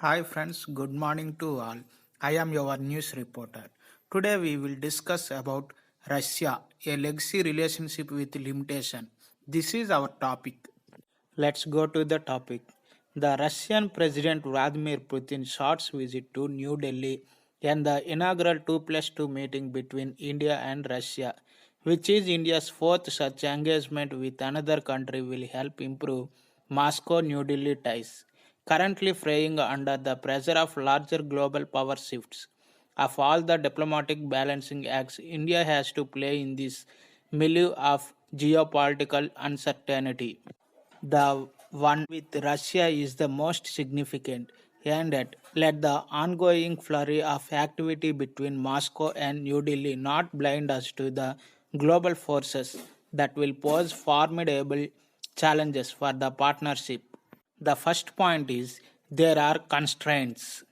Hi friends, good morning to all. I am your news reporter. Today we will discuss about Russia, a legacy relationship with limitation. This is our topic. Let's go to the topic. The Russian President Vladimir Putin's short visit to New Delhi and the inaugural 2 plus 2 meeting between India and Russia, which is India's fourth such engagement with another country, will help improve Moscow New Delhi ties, currently fraying under the pressure of larger global power shifts. Of all the diplomatic balancing acts India has to play in this milieu of geopolitical uncertainty, the one with Russia is the most significant, and yet let the ongoing flurry of activity between Moscow and New Delhi not blind us to the global forces that will pose formidable challenges for the partnership. The first point is there are constraints.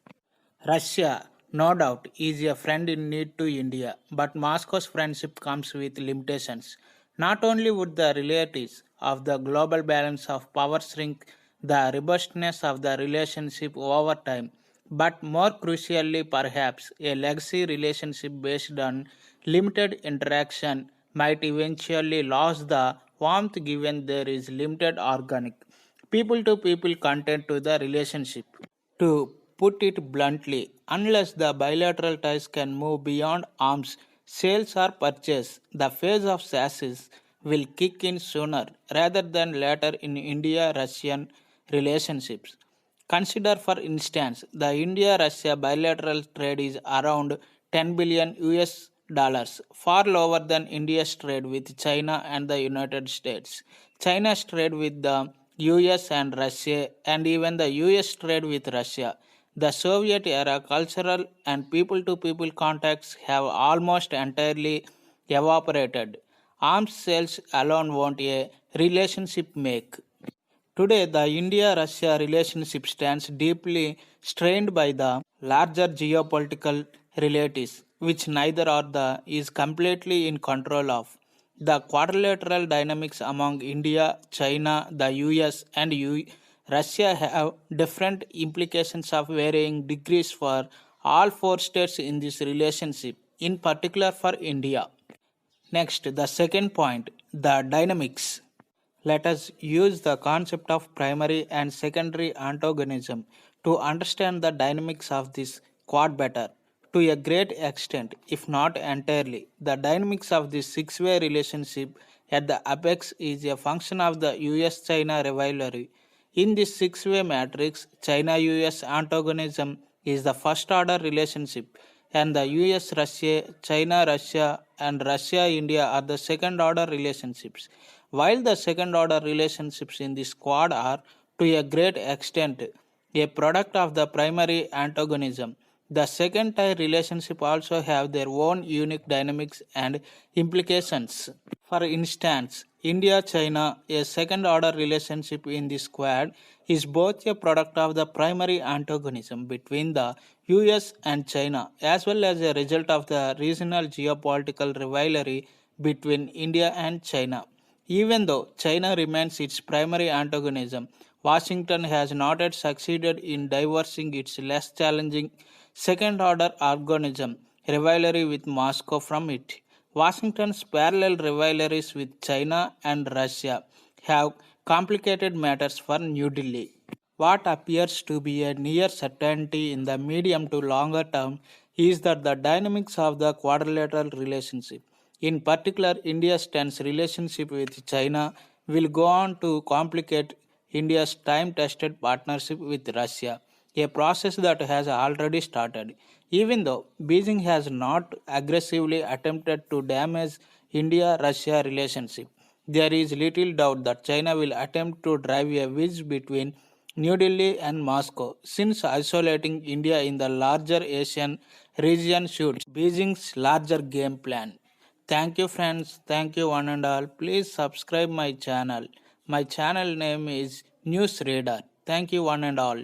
Russia, no doubt, is a friend in need to India, but Moscow's friendship comes with limitations. Not only would the realities of the global balance of power shrink the robustness of the relationship over time, but more crucially, perhaps, a legacy relationship based on limited interaction might eventually lose the warmth given there is limited organic people to people content to the relationship. To put it bluntly, unless the bilateral ties can move beyond arms, sales or purchase, the phase of sashes will kick in sooner rather than later in India Russian relationships. Consider, for instance, the India Russia bilateral trade is around 10 billion US dollars, far lower than India's trade with China and the United States. China's trade with the US and Russia, and even the US trade with Russia. The Soviet era cultural and people to people contacts have almost entirely evaporated. Arms sales alone won't a relationship make. Today, the India Russia relationship stands deeply strained by the larger geopolitical realities, which neither or the is completely in control of. The quadrilateral dynamics among India, China, the US, and Russia have different implications of varying degrees for all four states in this relationship, in particular for India. Next, the second point, the dynamics. Let us use the concept of primary and secondary antagonism to understand the dynamics of this quad better. To a great extent, if not entirely, the dynamics of this six-way relationship at the apex is a function of the US China rivalry. In this six-way matrix, China US antagonism is the first order relationship, and the US Russia, China Russia, and Russia India are the second order relationships. While the second order relationships in this quad are to a great extent a product of the primary antagonism, the second tier relationship also have their own unique dynamics and implications. For instance, India China, a second order relationship in this quad, is both a product of the primary antagonism between the US and China, as well as a result of the regional geopolitical rivalry between India and China. Even though China remains its primary antagonism, Washington has not yet succeeded in divorcing its less challenging second order organism rivalry with Moscow from it. Washington's parallel rivalries with China and Russia have complicated matters for New Delhi. What appears to be a near certainty in the medium to longer term is that the dynamics of the quadrilateral relationship, in particular India's tense relationship with China, will go on to complicate India's time tested partnership with Russia, a process that has already started. Even though Beijing has not aggressively attempted to damage India Russia relationship, there is little doubt that China will attempt to drive a wedge between New Delhi and Moscow, since isolating India in the larger Asian region suits Beijing's larger game plan. Thank you, friends. Thank you, one and all. Please subscribe my channel. My channel name is News Radar. Thank you, one and all.